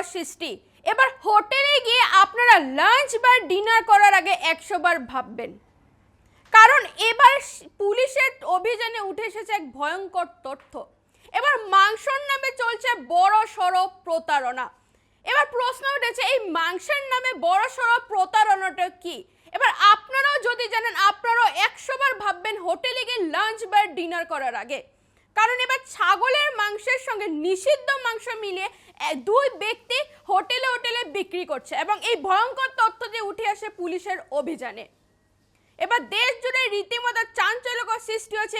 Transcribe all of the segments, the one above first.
চাঞ্চল্যকর সৃষ্টি। এবার হোটেলে গিয়ে আপনারা লাঞ্চ বা ডিনার করার আগে 100 বার ভাববেন, কারণ এবার পুলিশের অভিযানে উঠে এসেছে এক ভয়ঙ্কর তথ্য। এবার মাংসর নামে চলছে বড় সড়ো প্রতারণা। এবার প্রশ্ন উঠেছে, এই মাংসের নামে বড় সড়ো প্রতারণাটা কি? এবার আপনারাও যদি জানেন, আপনারাও 100 বার ভাববেন হোটেলে গিয়ে লাঞ্চ বা ডিনার করার আগে, কারণ এবার ছাগলের মাংসের সঙ্গে নিষিদ্ধ মাংস মিলিয়ে দুই ব্যক্তি হোটেলে হোটেলে বিক্রি করছে এবং এই ভয়ঙ্কর তথ্যটি উঠে আসে পুলিশের অভিযানে। এবার দেশ জুড়ে রীতিমতো চাঞ্চল্যকর সৃষ্টি হয়েছে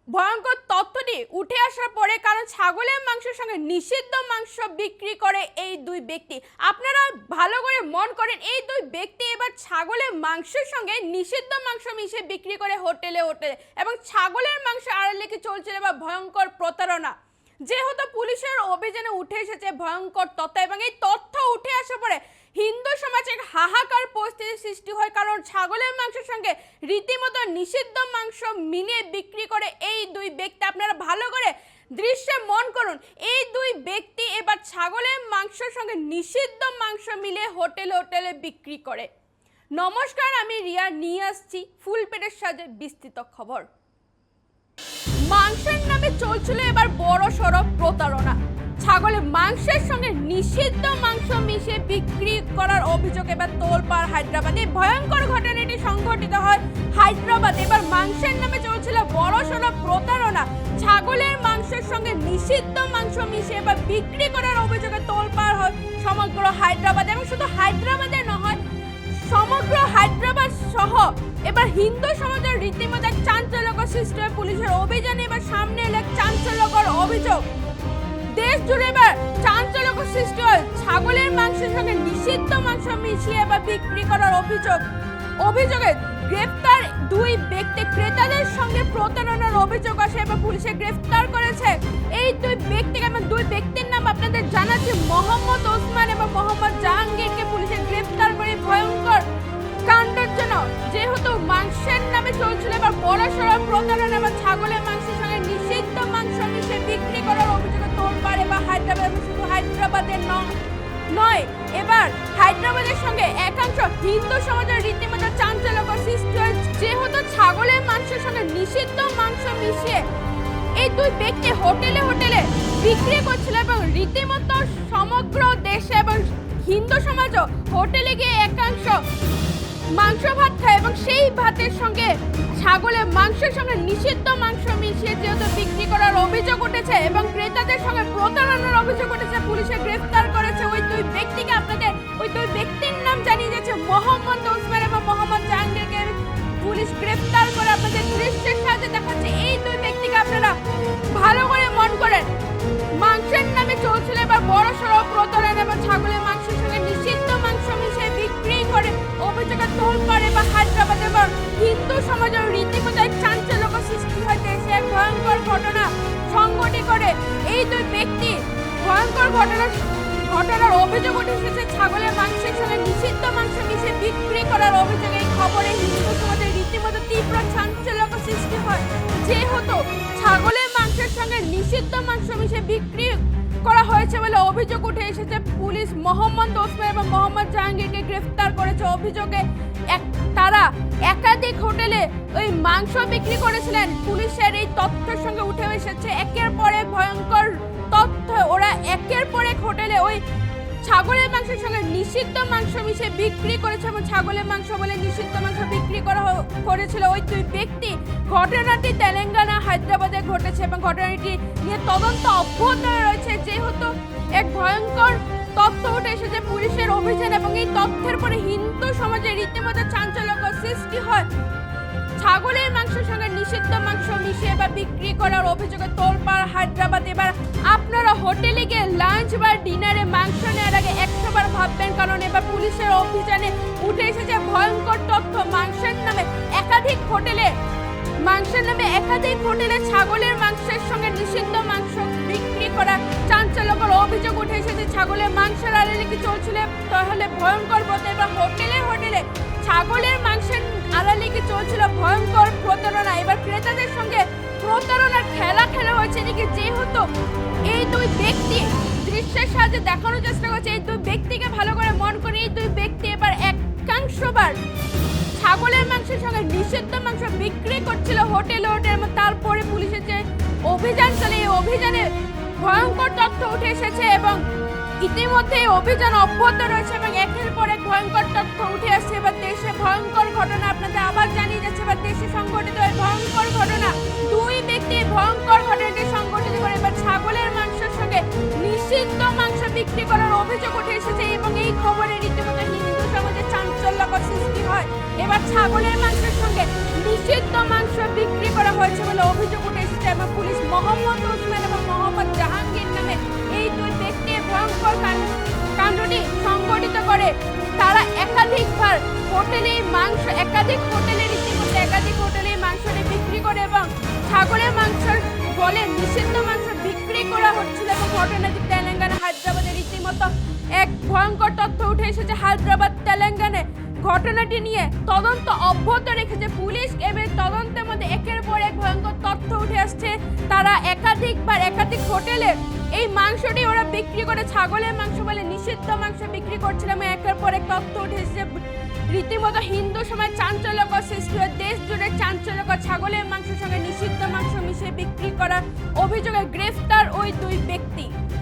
ভয়ঙ্কর তথ্যটি উঠে আসার পরে, কারণ ছাগলের মাংসের সঙ্গে নিষিদ্ধ মাংস বিক্রি করে এই দুই ব্যক্তি। আপনারা ভালো করে মন করেন, এই দুই ব্যক্তি এবার ছাগলের মাংসের সঙ্গে নিষিদ্ধ মাংস মিশিয়ে বিক্রি করে হোটেলে হোটেলে, এবং ছাগলের মাংস আড়ালে কি চলছিল এবার ভয়ঙ্কর প্রতারণা। যেহেতু পুলিশের অভিযানে উঠে এসেছে ভয়ঙ্কর তথ্য, এবং এই তথ্য উঠে আসার পরে হিন্দু সমাজে হাহাকার পরিস্থিতি সৃষ্টি হয়, কারণ ছাগলের মাংসের সঙ্গে রীতিমতো নিষিদ্ধ মাংস মিলিয়ে বিক্রি করে এই দুই ব্যক্তি। আপনারা ভালো করে দৃশ্যে মন করুন, এই দুই ব্যক্তি এবার ছাগলের মাংসের সঙ্গে নিষিদ্ধ মাংস মিলিয়ে হোটেলে হোটেলে বিক্রি করে। নমস্কার, আমি রিয়া, নিয়ে আসছি ফুল পেটের সাথে বিস্তৃত খবর। মাংসের নামে চলছিল এবার বড় সড়ো প্রতারণা। ছাগলের মাংসের সঙ্গে নিষিদ্ধ মাংস মিশিয়ে বিক্রি করার অভিযোগ এবার তোলপাড় হায়দ্রাবাদে। ভয়ঙ্কর ঘটনাটি সংঘটিত হয় হায়দ্রাবাদে। এবার মাংসের নামে চলছিল বড় সড়ো প্রতারণা। ছাগলের মাংসের সঙ্গে নিষিদ্ধ মাংস মিশিয়ে এবার বিক্রি করার অভিযোগে তোলপাড় হয় সমগ্র হায়দ্রাবাদে, এবং শুধু হায়দ্রাবাদে নয়, সমগ্র হায়দ্রাবাদ সহ এবার হিন্দু সমাজের রীতিমতো এক চাঞ্চল্যকর সৃষ্টি হয় পুলিশের অভিযানে। এবার সামনে এলো এক চাঞ্চল্যকর অভিযোগ। দেশ জুড়ে এবার চাঞ্চল্যকর সৃষ্টি হয় ছাগলের মাংসের সঙ্গে নিষিদ্ধ মাংস মিশিয়ে এবার বিক্রি করার অভিযোগে গ্রেফতার দুই ব্যক্তি। ক্রেতাদের সঙ্গে প্রতারণার অভিযোগ আসে, এবার পুলিশে গ্রেফতার করেছে এই দুই ব্যক্তিকে। এবং দুই ব্যক্তির নাম আপনাদের জানাচ্ছি, মোহাম্মদ ওসমান এবং মোহাম্মদ জাহাঙ্গীরকে পুলিশে গ্রেফতার করে ভয়ঙ্কর কাণ্ডের জন্য। যেহেতু মাংসের নামে চলছিল এবার বড় সড়ো প্রতারণা এবং ছাগলের মাংসের সঙ্গে নিষিদ্ধ মাংস মিশিয়ে বিক্রি করার অভিযোগে তোলপাড় এবার হায়দ্রাবাদ। শুধু হায়দ্রাবাদের নয়, এবার হায়দ্রাবাদের সঙ্গে একাংশ হিন্দু সমাজের রীতিমতো চাঞ্চল্যকর সৃষ্টি হয়। যেহেতু ছাগলের মাংসের সঙ্গে নিষিদ্ধ মাংস মিশিয়ে এই দুই ব্যক্তি হোটেলে হোটেলে বিক্রি করছিল, এবং রীতিমতো সমগ্র দেশে এবং হিন্দু সমাজও হোটেলে গিয়ে একাংশ মাংস ভাত খায়, এবং সেই ভাতের সঙ্গে ছাগলের মাংসের সঙ্গে নিষিদ্ধ মাংস মিশিয়ে যেহেতু বিক্রি করার অভিযোগ উঠেছে এবং ক্রেতাদের সঙ্গে প্রতারণার অভিযোগ উঠেছে, পুলিশে গ্রেফতার করেছে ওই দুই ব্যক্তিকে। আপনাদের ওই দুই ব্যক্তির নাম জানিয়ে দিয়েছে, মোহাম্মদ ওসমান এবং মোহাম্মদ জাহাঙ্গীরকে পুলিশ গ্রেফতার করে আপনাদের দৃশ্যের সাহায্যে দেখাচ্ছে। এই দুই ব্যক্তিকে আপনারা ভালো করে মন করেন, মাংসের নামে চলছিল এবার বড় সড়ো প্রতারণা এবং ছাগলের মাংসের সঙ্গে নিষিদ্ধ মাংস মিশিয়ে বিক্রি করে অভিযোগে তোলপাড় এবার হায়দ্রাবাদ। এবং হিন্দু সমাজের রীতিমতো এক চাঞ্চল্যকর সৃষ্টি হয় দেশে। এক ভয়ঙ্কর ঘটনা সংঘটিত করে এই দুই ব্যক্তি ভয়ঙ্কর ঘটনার অভিযোগ উঠে এসেছে ছাগলের মাংসের সঙ্গে নিষিদ্ধ মাংস মিশিয়ে বিক্রি করার অভিযোগে। এই খবরে হিন্দু সমাজের রীতিমতো তীব্র চাঞ্চল্যকর সৃষ্টি হয়। যেহেতু ছাগলের মাংসের সঙ্গে নিষিদ্ধ মাংস মিশিয়ে বিক্রি করা হয়েছে বলে অভিযোগ উঠে এসেছে, পুলিশ মোহাম্মদ ওসমান এবং মোহাম্মদ জাহাঙ্গীরকে গ্রেফতার করেছে। অভিযোগে তারা একাধিক হোটেলে ওই মাংস বিক্রি করেছিলেন। পুলিশের এই তথ্যের সঙ্গে উঠে এসেছে একের পর এক ভয়ঙ্কর তথ্য। ওরা একের পর এক হোটেলে ওই ছাগলের মাংসের সঙ্গে নিষিদ্ধ মাংস মিশিয়ে বিক্রি করেছে, এবং ছাগলের মাংস বলে নিষিদ্ধ মাংস বিক্রি করেছিল ওই দুই ব্যক্তি। ঘটনাটি তেলেঙ্গানা হায়দ্রাবাদে ঘটেছে এবং ঘটনাটি নিয়ে তদন্ত অব্যাহত রয়েছে। যেহেতু এক ভয়ঙ্কর তথ্য উঠে এসেছে পুলিশের অভিযান, এবং এই তথ্যের পরে হিন্দু সমাজে রীতিমতো চাঞ্চল্যকর সৃষ্টি হয়। ছাগলের মাংসের সঙ্গে নিষিদ্ধ মাংস মিশিয়ে বা বিক্রি করার অভিযোগে তোলপাড় হায়দ্রাবাদ। এবার আপনারা হোটেলে গিয়ে লাঞ্চ বা ডিনারে মাংস নেওয়ার আগে 100 বার ভাববেন, কারণ এবার পুলিশের অভিযানে উঠে এসেছে ভয়ঙ্কর তথ্য। মাংসের নামে একাধিক হোটেলে ছাগলের মাংসের সঙ্গে নিষিদ্ধ মাংস বিক্রি করা চাঞ্চল্যকর অভিযোগ উঠে এসেছে। ছাগলের মাংসের আড়ালে কি চলছিল তাহলে ভয়ঙ্কর প্রতারণা। এবার হোটেলে ছাগলের মাংসের আড়ালে কি চলছিল ভয়ঙ্কর প্রতারণা। এবার ক্রেতাদের সঙ্গে প্রতারণার খেলা হয়েছে নাকি। যেহেতু এই দুই ব্যক্তি দৃশ্যের সাথে মাঝে দেখানোর চেষ্টা করছে এই দুই ব্যক্তিকে ভালো করে মন করে এই দুই ব্যক্তি এবার একাংশবার ছাগলের মাংসের সঙ্গে নিষিদ্ধ মাংস বিক্রি করছিল হোটেলে এবং তারপরে পুলিশের যে অভিযান চলে এই অভিযানে ভয়ঙ্কর তথ্য উঠে এসেছে এবং ইতিমধ্যে অভিযান অব্যাহত রয়েছে এবং একের পর এক ভয়ঙ্কর তথ্য উঠে আসছে। এবার দেশে ভয়ঙ্কর ঘটনা আপনাদের আবার জানিয়ে যাচ্ছে। এবার দেশে সংঘটিত হয় ভয়ঙ্কর ঘটনা, দুই ব্যক্তি ভয়ঙ্কর ঘটনাটি সংঘটিত করে এবার ছাগলের মাংসের সঙ্গে নিষিদ্ধ মাংস বিক্রি করার অভিযোগ উঠে এসেছে এবং এই খবরে রীতিমতো হিন্দু সমাজে চাঞ্চল্যকর সৃষ্টি হয়। এবার ছাগলের মাংসের সঙ্গে নিষিদ্ধ মাংস বিক্রি করা হয়েছে বলে অভিযোগ উঠে এসেছে এবং পুলিশ মোহাম্মদ ওসমান এবং মোহাম্মদ জাহাঙ্গীর নামে এই দুই ব্যক্তি ভয়ঙ্কর কাণ্ডটি সংঘটিত করে। তারা একাধিকবার হোটেলে মাংস একাধিক হোটেলে মাংসটি বিক্রি করে এবং ছাগলের মাংস বলে নিষিদ্ধ মাংস বিক্রি করা হচ্ছিল এবং ঘটনাটি তেলেঙ্গানা হায়দ্রাবাদে রীতিমতো এক ভয়ঙ্কর তথ্য উঠে এসেছে। হায়দ্রাবাদ তেলেঙ্গানায় ঘটনাটি নিয়ে তদন্ত অব্যাহত রেখেছে পুলিশ এবং তদন্তের মধ্যে একের পর এক ভয়ঙ্কর তথ্য উঠে আসছে। তারা একাধিক হোটেলে এই মাংসটি ওরা বিক্রি করে ছাগলের মাংস বলে নিষিদ্ধ মাংস বিক্রি করছিল এবং একের পর এক তথ্য উঠে এসেছে। রীতিমতো হিন্দু সমাজ চাঞ্চল্যকর সৃষ্টি হয়, দেশ জুড়ে চাঞ্চল্যকর ছাগলের মাংসের সঙ্গে নিষিদ্ধ মাংস মিশিয়ে বিক্রি করার অভিযোগে গ্রেফতার ওই দুই ব্যক্তি।